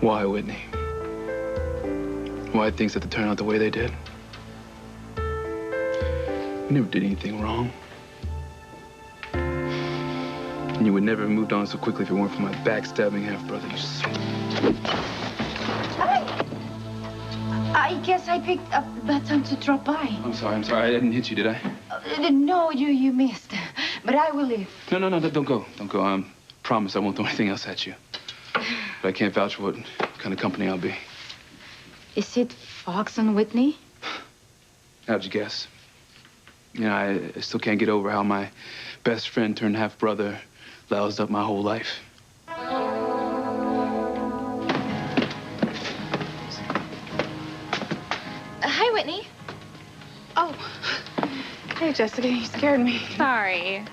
Why, Whitney? Why things had to turn out the way they did? You never did anything wrong. And you would never have moved on so quickly if it weren't for my backstabbing half-brother, you I guess I picked up that time to drop by. I'm sorry. I didn't hit you, did I? No, you missed. But I will leave. No, don't go. Don't go. Promise I won't throw anything else at you. But I can't vouch for what kind of company I'll be. Is it Fox and Whitney? How'd you guess? You know, I still can't get over how my best friend turned half-brother loused up my whole life. Hi, Whitney. Oh. Hey, Jessica, you scared me. Sorry.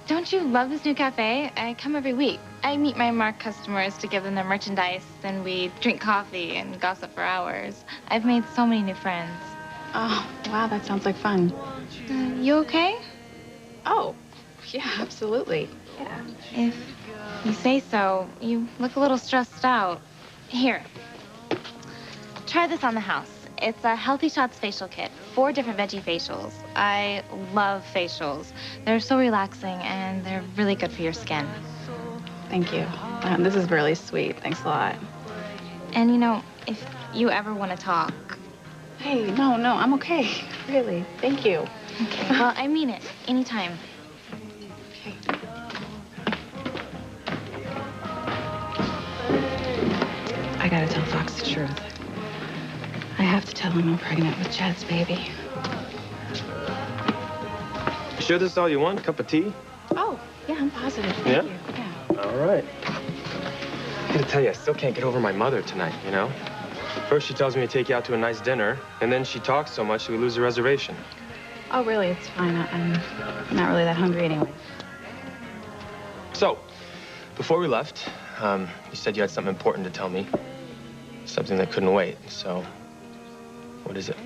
Don't you love this new cafe? I come every week. I meet my Mark customers to give them their merchandise, and we drink coffee and gossip for hours. I've made so many new friends. Oh, wow, that sounds like fun. You okay? Oh, yeah, absolutely. Yeah. If you say so, you look a little stressed out. Here, try this on the house. It's a Healthy Shots facial kit, 4 different veggie facials. I love facials. They're so relaxing, and they're really good for your skin. Thank you. This is really sweet. Thanks a lot. And, you know, if you ever want to talk... Hey, no, I'm okay. Really. Thank you. Okay, well, I mean it. Anytime. Okay. I gotta tell Fox the truth. I have to tell him I'm pregnant with Chad's baby. You sure this is all you want? Cup of tea? Oh, yeah, I'm positive. Thank Yeah? you. Yeah. All right. I gotta tell you, I still can't get over my mother tonight, you know? First, she tells me to take you out to a nice dinner, and then she talks so much we lose the reservation. Oh, really? It's fine. I'm not really that hungry anyway. So, before we left, you said you had something important to tell me. Something that couldn't wait, so what is it?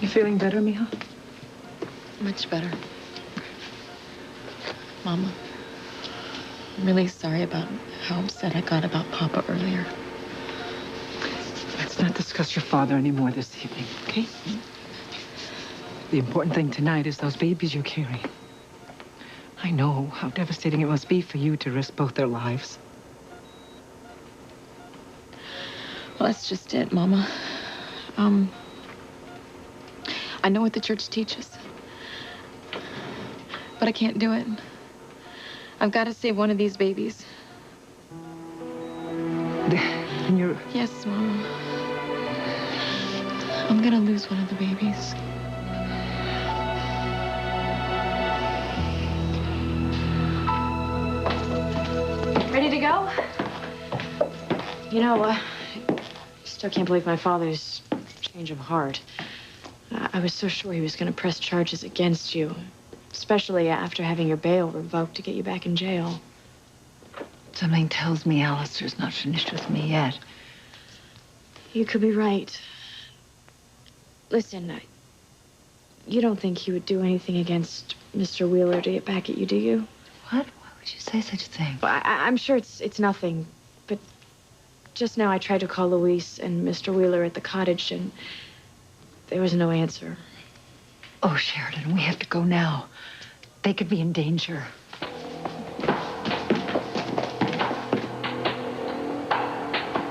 You feeling better, Mija? Much better. Mama, I'm really sorry about how upset I got about Papa earlier. Let's not discuss your father anymore this evening, okay? The important thing tonight is those babies you're carrying. I know how devastating it must be for you to risk both their lives. Well, that's just it, Mama. I know what the church teaches, but I can't do it. I've got to save one of these babies. And you're... Yes, Mama. I'm gonna lose one of the babies. Ready to go? You know, I still can't believe my father's change of heart. I was so sure he was going to press charges against you, especially after having your bail revoked to get you back in jail. Something tells me Alistair's not finished with me yet. You could be right. Listen, you don't think he would do anything against Mr. Wheeler to get back at you, do you? What? Why would you say such a thing? Well, I'm sure it's nothing, but just now I tried to call Luis and Mr. Wheeler at the cottage, and there was no answer. Oh, Sheridan, we have to go now. They could be in danger.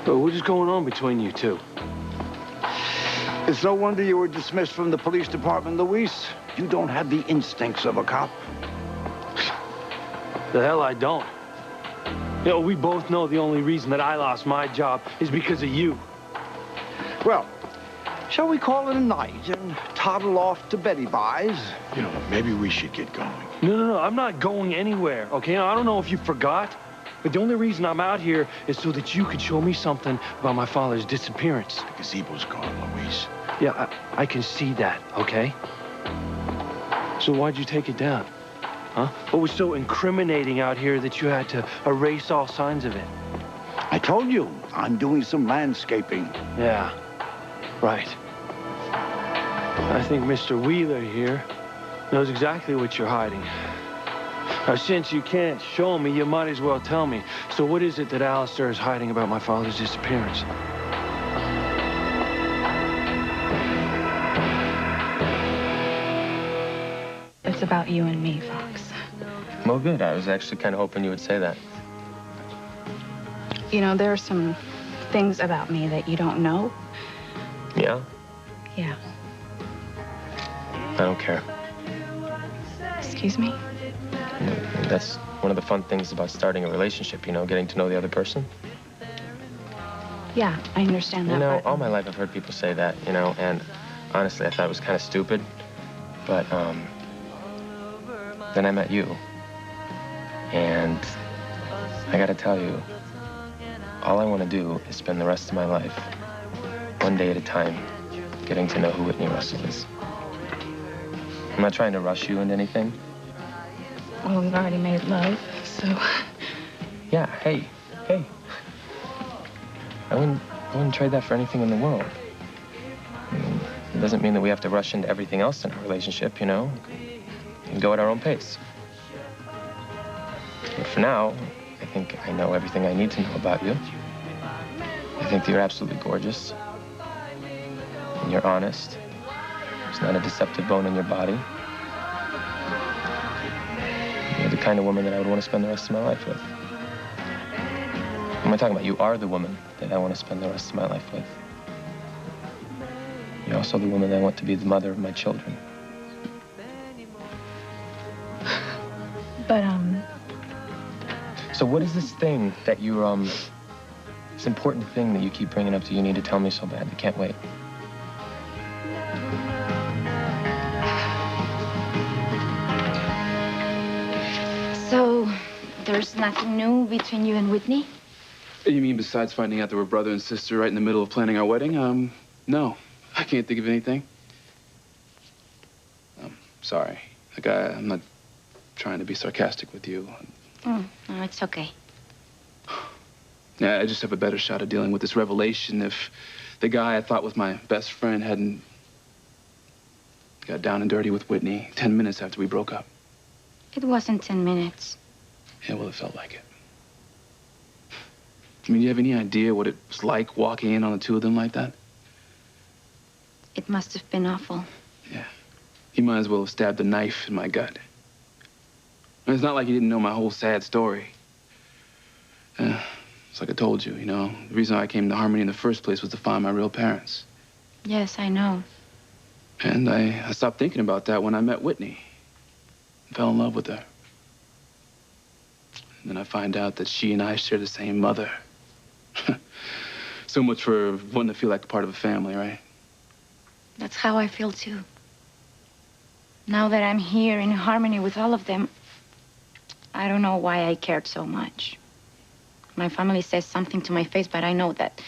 So what is going on between you two? It's no wonder you were dismissed from the police department, Luis. You don't have the instincts of a cop. The hell I don't. You know, we both know the only reason that I lost my job is because of you. Well, shall we call it a night and toddle off to Betty Buy's? You know, maybe we should get going. No, I'm not going anywhere, okay? I don't know if you forgot, but the only reason I'm out here is so that you could show me something about my father's disappearance. The gazebo's gone, Luis. Yeah, I can see that, okay? So why'd you take it down? Huh? What was so incriminating out here that you had to erase all signs of it? I told you, I'm doing some landscaping. Yeah, right. I think Mr. Wheeler here knows exactly what you're hiding. Now, since you can't show me, you might as well tell me. So what is it that Alistair is hiding about my father's disappearance? It's about you and me, Fox. Well, good. I was actually kind of hoping you would say that. You know, there are some things about me that you don't know. Yeah? Yeah. I don't care. Excuse me? That's one of the fun things about starting a relationship, you know, getting to know the other person. Yeah, I understand that. You know, but... all my life I've heard people say that, you know, and honestly, I thought it was kind of stupid. But, then I met you. And I gotta tell you, all I want to do is spend the rest of my life, one day at a time, getting to know who Whitney Russell is. I'm not trying to rush you into anything. Well, we've already made love, so... Yeah, hey. I wouldn't trade that for anything in the world. I mean, it doesn't mean that we have to rush into everything else in our relationship, you know? We can go at our own pace. But for now, I think I know everything I need to know about you. I think that you're absolutely gorgeous. And you're honest. There's not a deceptive bone in your body. You're the kind of woman that I would want to spend the rest of my life with. What am I talking about? You are the woman that I want to spend the rest of my life with. You're also the woman that I want to be the mother of my children. But, So what is this thing that you, this important thing that you keep bringing up that you need to tell me so bad? I can't wait. So, there's nothing new between you and Whitney? You mean besides finding out that we're brother and sister right in the middle of planning our wedding? No. I can't think of anything. Sorry. Like, I'm not trying to be sarcastic with you. Oh, no, it's okay. Yeah, I just have a better shot of dealing with this revelation if the guy I thought was my best friend hadn't got down and dirty with Whitney 10 minutes after we broke up. It wasn't 10 minutes. Yeah, well, it felt like it. I mean, do you have any idea what it was like walking in on the two of them like that? It must have been awful. Yeah. He might as well have stabbed a knife in my gut. And it's not like he didn't know my whole sad story. It's like I told you, you know. The reason I came to Harmony in the first place was to find my real parents. Yes, I know. And I stopped thinking about that when I met Whitney. And fell in love with her. And then I find out that she and I share the same mother. So much for wanting to feel like a part of a family, right? That's how I feel, too. Now that I'm here in Harmony with all of them, I don't know why I cared so much. My family says something to my face, but I know that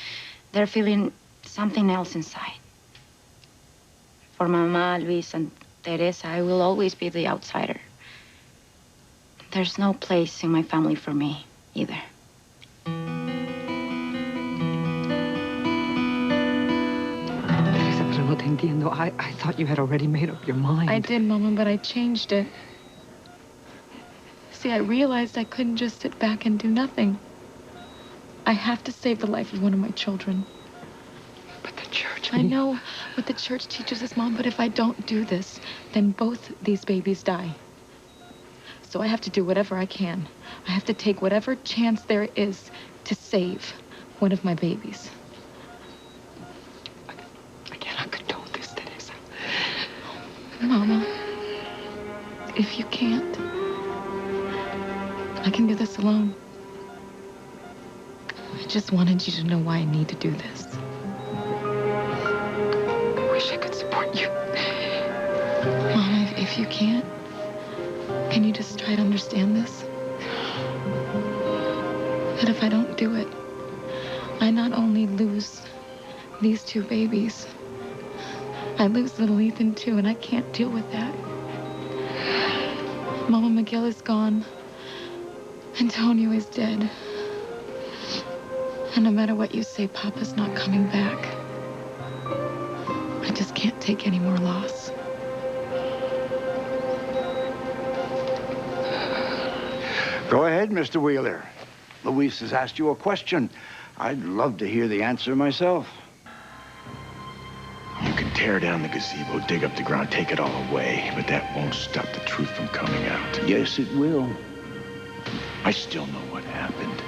they're feeling something else inside. For Mama, Luis, and Teresa, I will always be the outsider. There's no place in my family for me, either. Teresa, pero no te entiendo. I thought you had already made up your mind. I did, Mama, but I changed it. See, I realized I couldn't just sit back and do nothing. I have to save the life of one of my children. But the church... I know what the church teaches us, Mom, but if I don't do this, then both these babies die. So I have to do whatever I can. I have to take whatever chance there is to save one of my babies. I cannot condone this, Teresa. Mama, if you can't, I can do this alone. I just wanted you to know why I need to do this. I wish I could support you. Mama, if you can't, can you just try to understand this? That if I don't do it, I not only lose these two babies, I lose little Ethan too, and I can't deal with that. Mama, Miguel is gone. Antonio is dead. And no matter what you say, Papa's not coming back. I just can't take any more loss. Go ahead, Mr. Wheeler. Luis has asked you a question. I'd love to hear the answer myself. You can tear down the gazebo, dig up the ground, take it all away, but that won't stop the truth from coming out. Yes, it will. I still know what happened.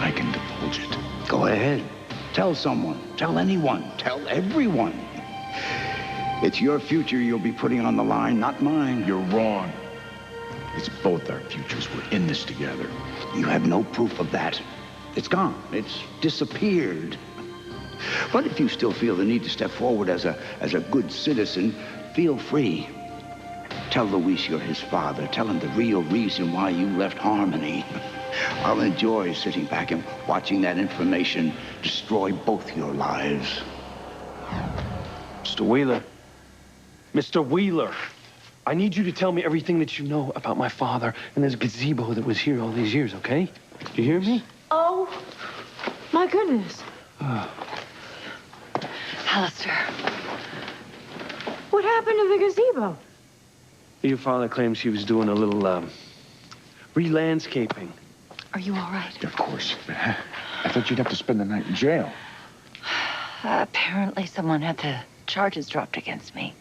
I can divulge it. Go ahead. Tell someone. Tell anyone. Tell everyone. It's your future you'll be putting on the line, not mine. You're wrong. It's both our futures. We're in this together. You have no proof of that. It's gone. It's disappeared. But if you still feel the need to step forward as a good citizen, feel free. Tell Luis you're his father. Tell him the real reason why you left Harmony. I'll enjoy sitting back and watching that information destroy both your lives. Mr. Wheeler. Mr. Wheeler. I need you to tell me everything that you know about my father and this gazebo that was here all these years, okay? Do you hear me? Oh, my goodness. Alistair. What happened to the gazebo? Your father claims he was doing a little, re-landscaping. Are you all right? Of course. I thought you'd have to spend the night in jail. Apparently someone had the charges dropped against me.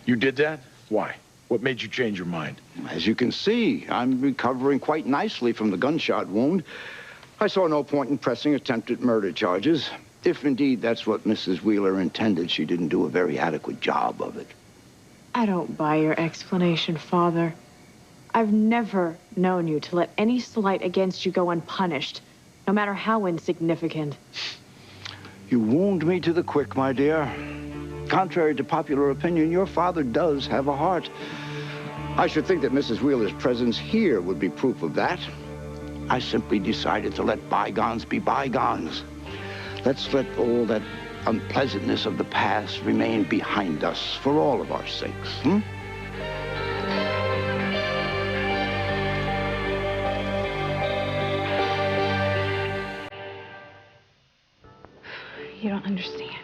You did that? Why? What made you change your mind? As you can see, I'm recovering quite nicely from the gunshot wound. I saw no point in pressing attempted murder charges. If indeed that's what Mrs. Wheeler intended, she didn't do a very adequate job of it. I don't buy your explanation, Father. I've never known you to let any slight against you go unpunished, no matter how insignificant. You wound me to the quick, my dear. Contrary to popular opinion, your father does have a heart. I should think that Mrs. Wheeler's presence here would be proof of that. I simply decided to let bygones be bygones. Let's let all that unpleasantness of the past remain behind us for all of our sakes, You don't understand.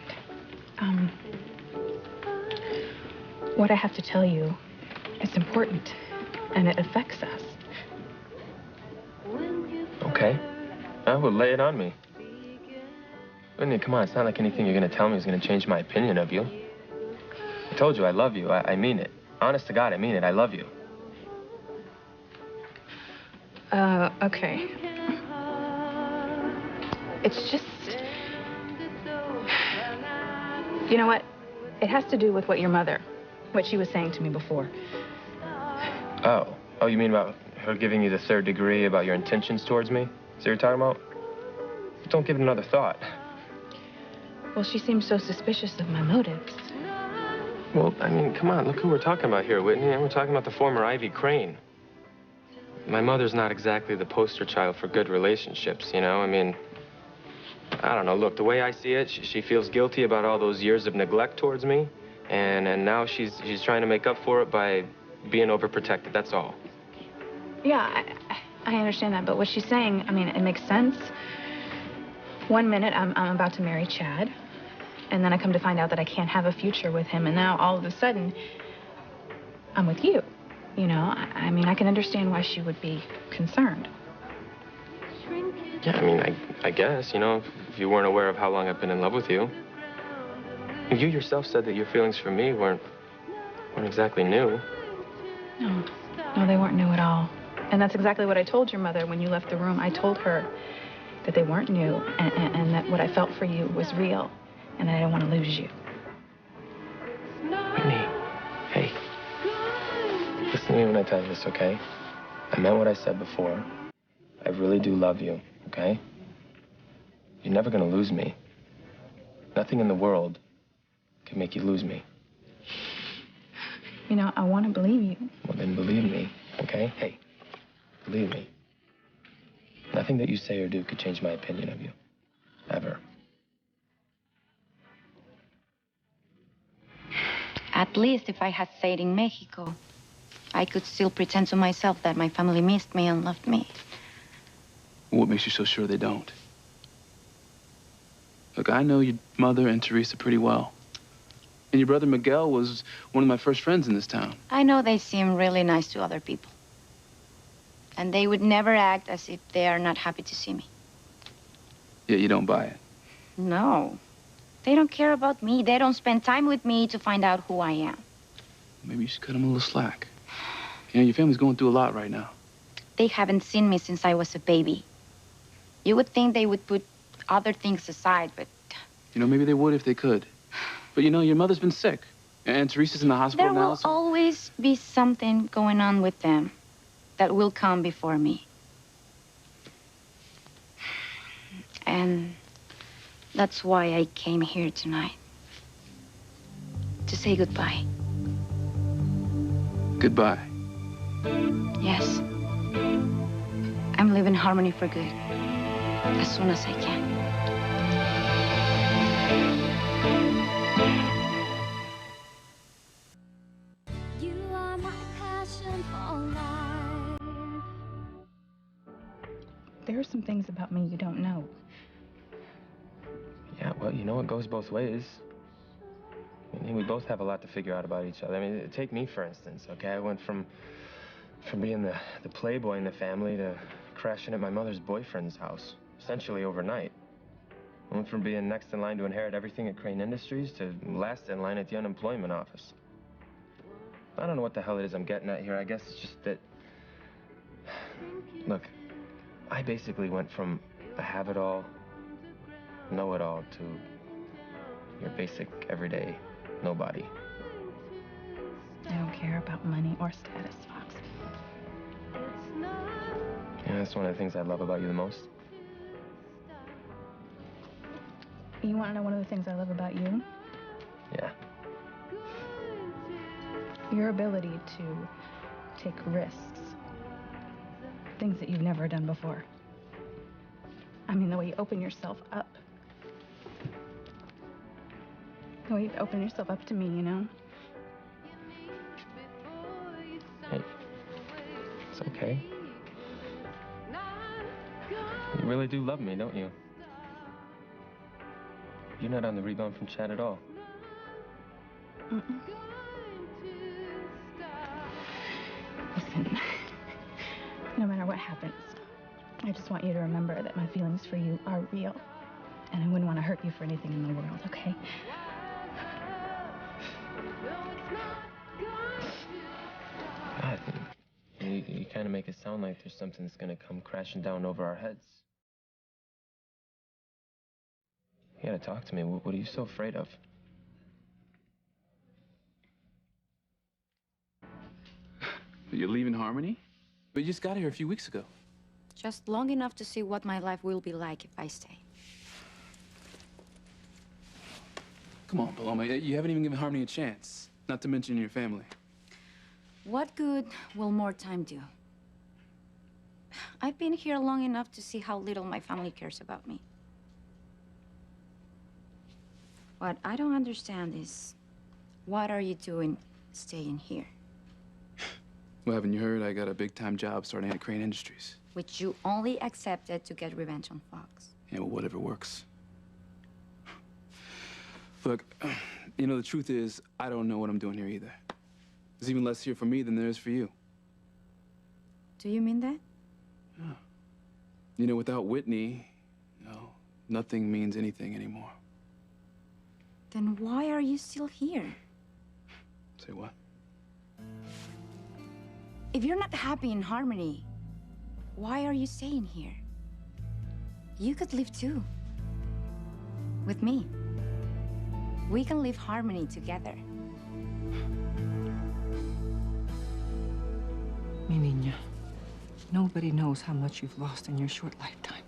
What I have to tell you is important, and it affects us. Okay. I will lay it on me. Whitney, come on, it's not like anything you're going to tell me is going to change my opinion of you. I told you I love you. I mean it. Honest to God, I mean it. I love you. Okay. It's just... You know what? It has to do with what she was saying to me before. Oh. Oh, you mean about her giving you the third degree, about your intentions towards me? Is that what you're talking about? Don't give it another thought. Well, she seems so suspicious of my motives. Well, I mean, come on, look who we're talking about here, Whitney. And we're talking about the former Ivy Crane. My mother's not exactly the poster child for good relationships, you know? I mean, I don't know. Look, the way I see it, she feels guilty about all those years of neglect towards me. And now she's trying to make up for it by being overprotected, that's all. Yeah, I understand that, but what she's saying, I mean, it makes sense. One minute, I'm about to marry Chad, and then I come to find out that I can't have a future with him, and now all of a sudden, I'm with you. You know, I mean, I can understand why she would be concerned. Yeah, I mean, I guess, you know, if you weren't aware of how long I've been in love with you. You yourself said that your feelings for me weren't exactly new. No, they weren't new at all. And that's exactly what I told your mother when you left the room. I told her that they weren't new and that what I felt for you was real and that I didn't want to lose you. Whitney, hey, listen to me when I tell you this, okay? I meant what I said before. I really do love you, okay? You're never gonna lose me. Nothing in the world can make you lose me. You know, I want to believe you. Well, then believe me, okay? Hey, believe me. Nothing that you say or do could change my opinion of you. Ever. At least if I had stayed in Mexico, I could still pretend to myself that my family missed me and loved me. What makes you so sure they don't? Look, I know your mother and Teresa pretty well. And your brother Miguel was one of my first friends in this town. I know they seem really nice to other people. And they would never act as if they are not happy to see me. Yeah, you don't buy it. No. They don't care about me. They don't spend time with me to find out who I am. Maybe you should cut them a little slack. You know, your family's going through a lot right now. They haven't seen me since I was a baby. You would think they would put other things aside, but... You know, maybe they would if they could. But, you know, your mother's been sick. And Teresa's in the hospital There now, will so... always be something going on with them that will come before me. And that's why I came here tonight. To say goodbye. Goodbye. Yes. I'm leaving Harmony for good. As soon as I can. You are my passion for life. There are some things about me you don't know. Yeah, well, you know, it goes both ways. I mean, we both have a lot to figure out about each other. I mean, take me, for instance, okay? I went from being the playboy in the family to crashing at my mother's boyfriend's house, essentially overnight. I went from being next in line to inherit everything at Crane Industries to last in line at the unemployment office. I don't know what the hell it is I'm getting at here. I guess it's just that... Look, I basically went from a have-it-all, know-it-all to your basic, everyday nobody. I don't care about money or status, Fox. Yeah, that's one of the things I love about you the most. You want to know one of the things I love about you? Yeah. Your ability to take risks. Things that you've never done before. I mean, the way you open yourself up. The way you open yourself up to me, you know? Hey, it's okay. You really do love me, don't you? You're not on the rebound from Chad at all. Mm-mm. Listen, no matter what happens, I just want you to remember that my feelings for you are real. And I wouldn't want to hurt you for anything in the world, okay? God, you kind of make it sound like there's something that's going to come crashing down over our heads. You gotta talk to me. What are you so afraid of? You're leaving Harmony? But you just got here a few weeks ago. Just long enough to see what my life will be like if I stay. Come on, Paloma. You haven't even given Harmony a chance. Not to mention your family. What good will more time do? I've been here long enough to see how little my family cares about me. What I don't understand is, what are you doing staying here? Well, haven't you heard? I got a big-time job starting at Crane Industries. Which you only accepted to get revenge on Fox. Yeah, well, whatever works. Look, you know, the truth is, I don't know what I'm doing here either. There's even less here for me than there is for you. Do you mean that? Yeah. You know, without Whitney, you know, nothing means anything anymore. Then why are you still here? Say what? If you're not happy in Harmony, why are you staying here? You could live too. With me. We can live Harmony together. Mi niña, nobody knows how much you've lost in your short lifetime.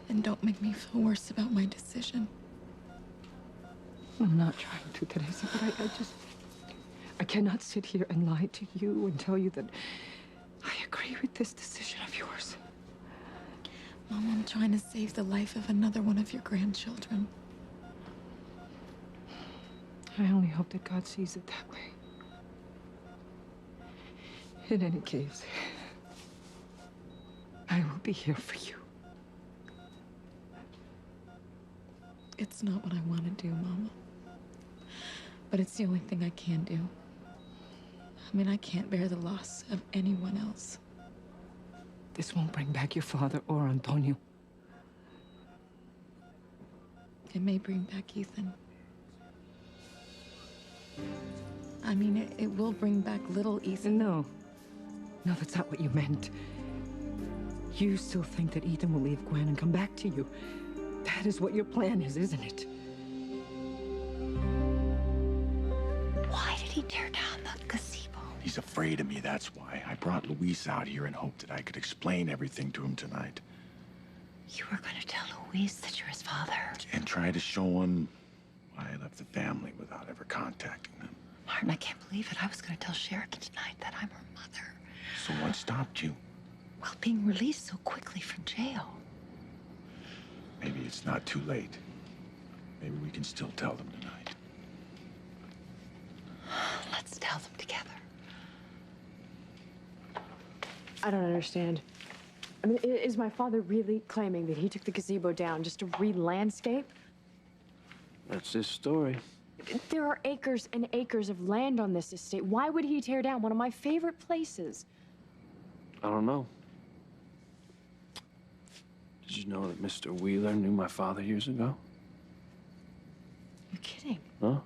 And don't make me feel worse about my decision. I'm not trying to, Teresa, but I cannot sit here and lie to you and tell you that I agree with this decision of yours. Mom, I'm trying to save the life of another one of your grandchildren. I only hope that God sees it that way. In any case, I will be here for you. It's not what I want to do, Mama. But it's the only thing I can do. I mean, I can't bear the loss of anyone else. This won't bring back your father or Antonio. It may bring back Ethan. I mean, it will bring back little Ethan. No. No, that's not what you meant. You still think that Ethan will leave Gwen and come back to you. That is what your plan is, isn't it? Why did he tear down the gazebo? He's afraid of me, that's why. I brought Luis out here and hoped that I could explain everything to him tonight. You were going to tell Luis that you're his father. And try to show him why I left the family without ever contacting them. Martin, I can't believe it. I was going to tell Cherokee tonight that I'm her mother. So what stopped you? Well, being released so quickly from jail. Maybe it's not too late. Maybe we can still tell them tonight. Let's tell them together. I don't understand. I mean, is my father really claiming that he took the gazebo down just to re-landscape? That's his story. There are acres and acres of land on this estate. Why would he tear down one of my favorite places? I don't know. Did you know that Mr. Wheeler knew my father years ago? You're kidding. Huh?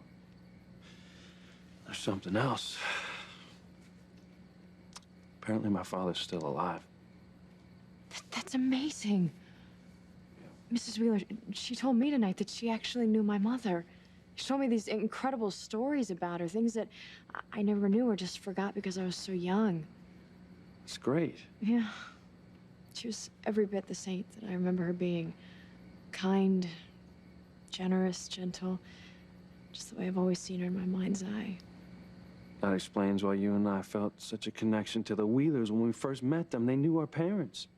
There's something else. Apparently my father's still alive. That's amazing. Mrs. Wheeler, she told me tonight that she actually knew my mother. She told me these incredible stories about her, things that I never knew or just forgot because I was so young. It's great. Yeah. She was every bit the saint that I remember her being. Kind, generous, gentle. Just the way I've always seen her in my mind's eye. That explains why you and I felt such a connection to the Wheelers when we first met them. They knew our parents.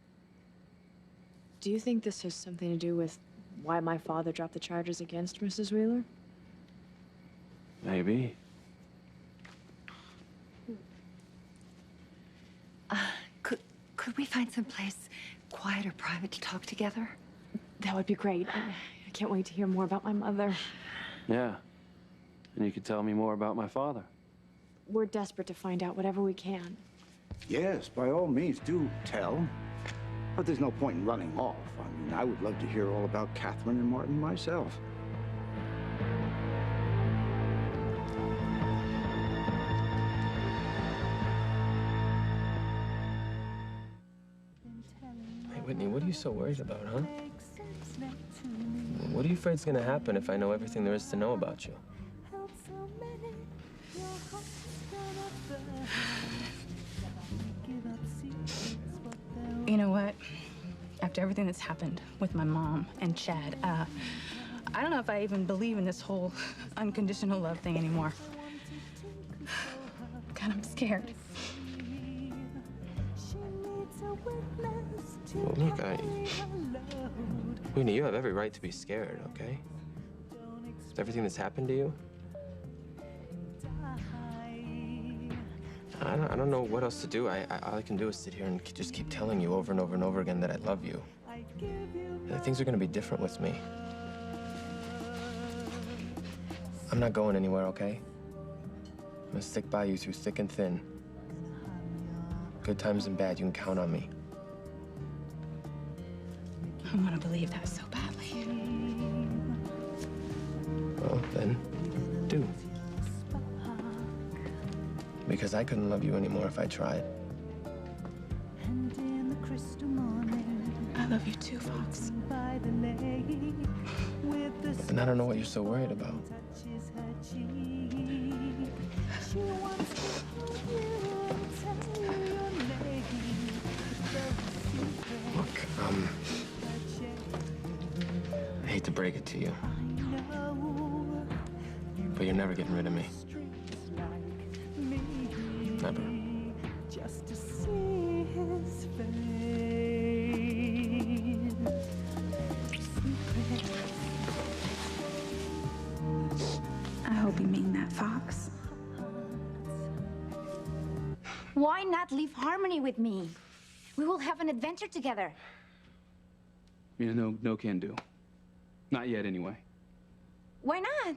Do you think this has something to do with why my father dropped the charges against Mrs. Wheeler? Maybe. Could we find some place quiet or private to talk together? That would be great. I can't wait to hear more about my mother. Yeah. And you could tell me more about my father. We're desperate to find out whatever we can. Yes, by all means, do tell. But there's no point in running off. I mean, I would love to hear all about Catherine and Martin myself. Hey, Whitney, what are you so worried about, huh? What are you afraid's gonna happen if I know everything there is to know about you? You know what? After everything that's happened with my mom and Chad, I don't know if I even believe in this whole unconditional love thing anymore. God, I'm scared. Well, look, Whitney, you have every right to be scared, okay? With everything that's happened to you. I don't know what else to do. All I can do is sit here and just keep telling you over and over and over again that I love you. And that things are gonna be different with me. I'm not going anywhere, okay? I'm gonna stick by you through thick and thin. Good times and bad, you can count on me. I want to believe that so badly. Well, then, do. Because I couldn't love you anymore if I tried. I love you too, Fox. But then I don't know what you're so worried about. Look, I hate to break it to you, but you're never getting rid of me. Never. Just to see his I hope you mean that, Fox. Why not leave Harmony with me? We will have an adventure together. You know, no can do. Not yet, anyway. Why not?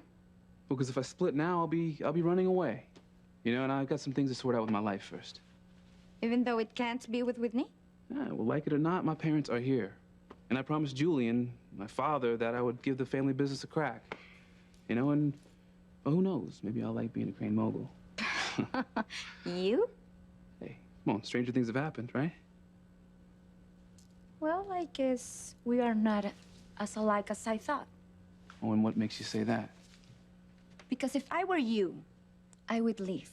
Because if I split now, I'll be running away. You know, and I've got some things to sort out with my life first. Even though it can't be with Whitney? Yeah, well, like it or not, my parents are here. And I promised Julian, my father, that I would give the family business a crack. You know, and well, who knows? Maybe I'll like being a crane mogul. You? Hey, come on, stranger things have happened, right? Well, I guess we are not as alike as I thought. Oh, and what makes you say that? Because if I were you, I would leave.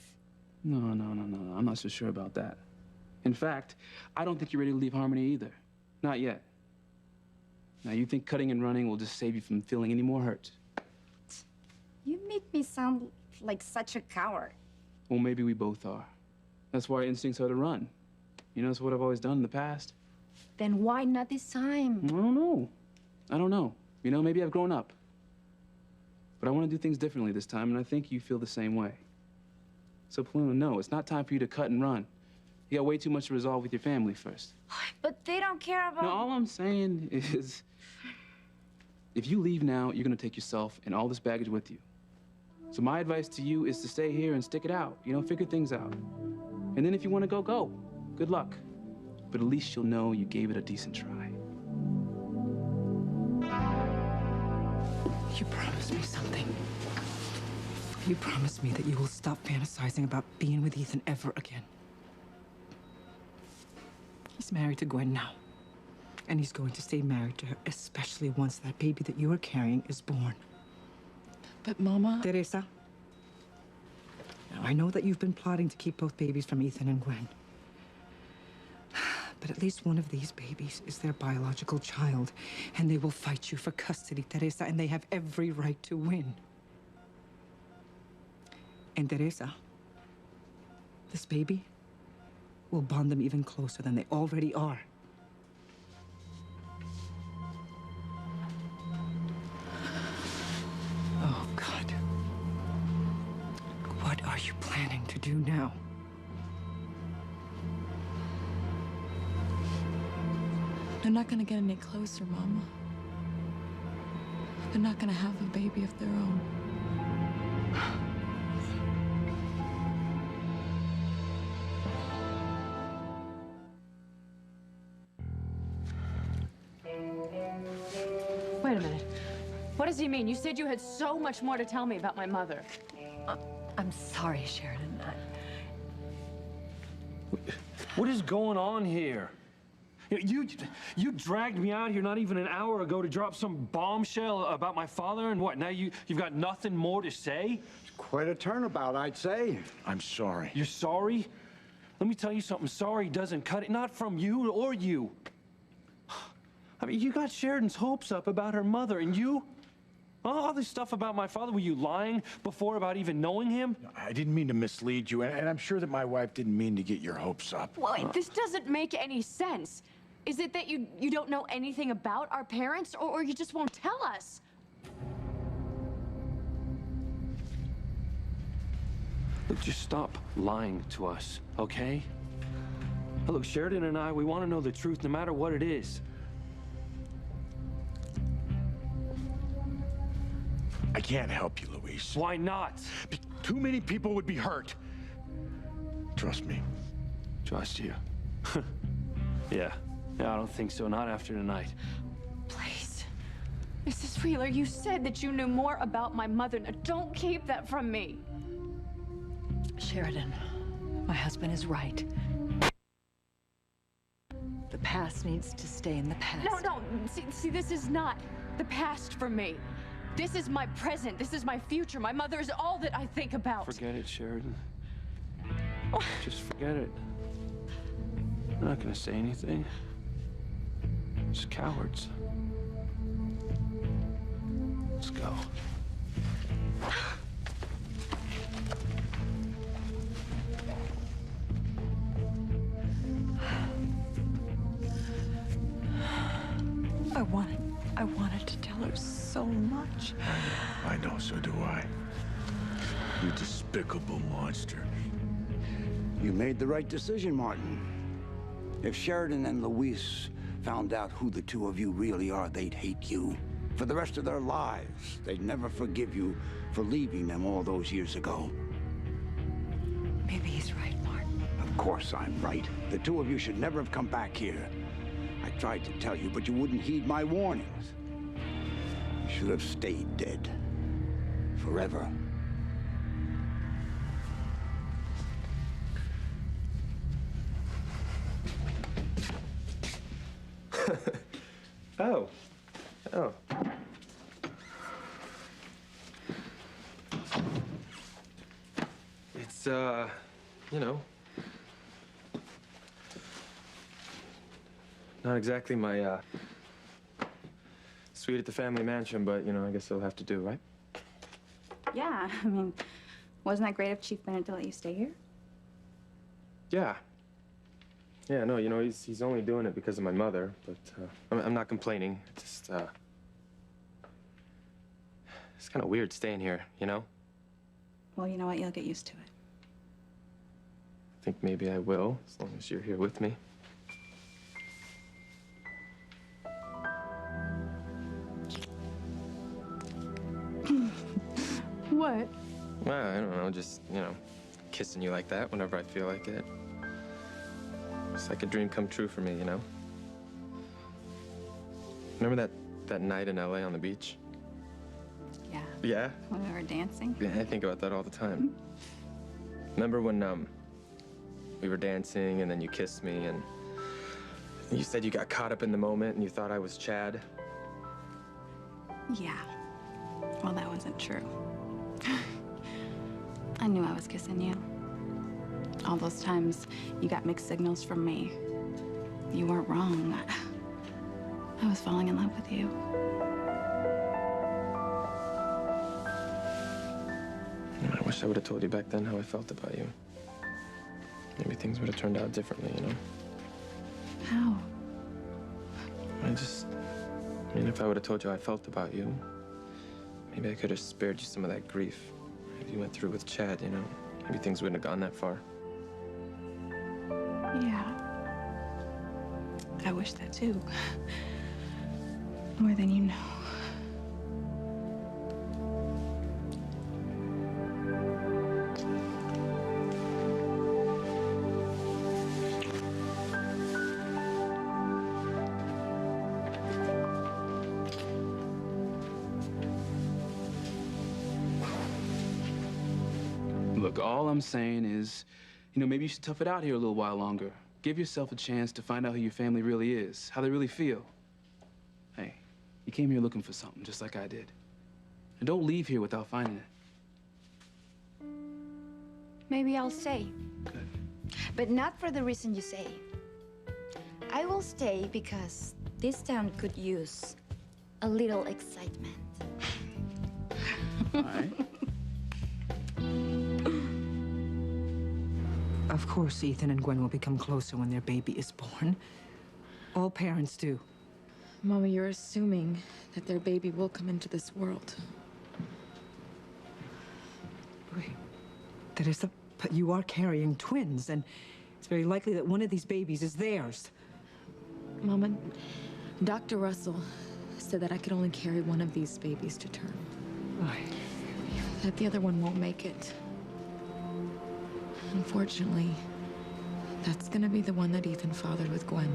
No. I'm not so sure about that. In fact, I don't think you're ready to leave Harmony either. Not yet. Now, you think cutting and running will just save you from feeling any more hurt. You make me sound like such a coward. Well, maybe we both are. That's why our instincts are to run. You know, it's what I've always done in the past. Then why not this time? I don't know. You know, maybe I've grown up. But I want to do things differently this time, and I think you feel the same way. So, Paloma, no, it's not time for you to cut and run. You got way too much to resolve with your family first. But they don't care about... No, all I'm saying is, if you leave now, you're going to take yourself and all this baggage with you. So my advice to you is to stay here and stick it out. You know, figure things out. And then if you want to go, go. Good luck. But at least you'll know you gave it a decent try. You promised me something. You promised me that you will stop fantasizing about being with Ethan ever again. He's married to Gwen now. And he's going to stay married to her, especially once that baby that you are carrying is born. But, Mama... Teresa. Now, I know that you've been plotting to keep both babies from Ethan and Gwen. But at least one of these babies is their biological child, and they will fight you for custody, Teresa, and they have every right to win. And Teresa, this baby will bond them even closer than they already are. Oh, God. What are you planning to do now? They're not gonna get any closer, Mama. They're not gonna have a baby of their own. Wait a minute. What does he mean? You said you had so much more to tell me about my mother. I'm sorry, Sheridan. What is going on here? You dragged me out here not even an hour ago to drop some bombshell about my father, and what, now you've got nothing more to say? Quite a turnabout, I'd say. I'm sorry. You're sorry? Let me tell you something. Sorry doesn't cut it. Not from you or you. I mean, you got Sheridan's hopes up about her mother, and you? All this stuff about my father, were you lying before about even knowing him? I didn't mean to mislead you, and I'm sure that my wife didn't mean to get your hopes up. Well, this doesn't make any sense. Is it that you don't know anything about our parents, or you just won't tell us? Look, just stop lying to us, okay? Look, Sheridan and I, we want to know the truth no matter what it is. I can't help you, Luis. Why not? Too many people would be hurt. Trust me. Trust you? Yeah, I don't think so. Not after tonight. Please. Mrs. Wheeler, you said that you knew more about my mother. Now, don't keep that from me. Sheridan, my husband is right. The past needs to stay in the past. No. See, this is not the past for me. This is my present. This is my future. My mother is all that I think about. Forget it, Sheridan. Just forget it. I'm not gonna say anything. Just cowards. Let's go. I wanted to tell her so much. I know, so do I. You despicable monster. You made the right decision, Martin. If Sheridan and Luis found out who the two of you really are, they'd hate you. For the rest of their lives, they'd never forgive you for leaving them all those years ago. course I'm right. The two of you should never have come back here. I tried to tell you, but you wouldn't heed my warnings. You should have stayed dead. Forever. Oh. Oh. It's, you know, not exactly my, suite at the family mansion, but, you know, I guess it'll have to do, right? Yeah, I mean, wasn't that great of Chief Bennett to let you stay here? Yeah. Yeah, no, you know, he's only doing it because of my mother, but I'm not complaining. It's just, it's kind of weird staying here, you know? Well, you know what? You'll get used to it. I think maybe I will, as long as you're here with me. What? Well, I don't know, just, you know, kissing you like that whenever I feel like it. It's like a dream come true for me, you know? Remember that night in LA on the beach? Yeah. Yeah? When we were dancing? Yeah, I think about that all the time. Remember when, we were dancing and then you kissed me and you said you got caught up in the moment and you thought I was Chad? Yeah. Well, that wasn't true. I knew I was kissing you. All those times you got mixed signals from me. You weren't wrong. I was falling in love with you. I wish I would have told you back then how I felt about you. Maybe things would have turned out differently, you know? How? I mean, if I would have told you how I felt about you, maybe I could have spared you some of that grief. If you went through with Chad, you know, maybe things wouldn't have gone that far. Yeah. I wish that too. More than you know. Look, all I'm saying is, you know, maybe you should tough it out here a little while longer. Give yourself a chance to find out who your family really is, how they really feel. Hey, you came here looking for something, just like I did. And don't leave here without finding it. Maybe I'll stay. Good. But not for the reason you say. I will stay because this town could use a little excitement. All right. Of course, Ethan and Gwen will become closer when their baby is born. All parents do. Mama, you're assuming that their baby will come into this world. Wait, but you are carrying twins, and it's very likely that one of these babies is theirs. Mama, Dr. Russell said that I could only carry one of these babies to term. Right. That the other one won't make it. Unfortunately, that's gonna be the one that Ethan fathered with Gwen.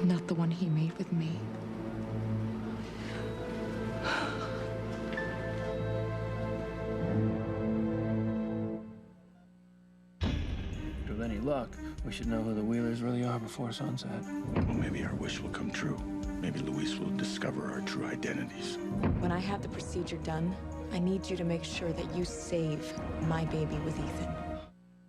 Not the one he made with me. With any luck, we should know who the Wheelers really are before sunset. Well, maybe our wish will come true. Maybe Luis will discover our true identities. When I have the procedure done, I need you to make sure that you save my baby with Ethan.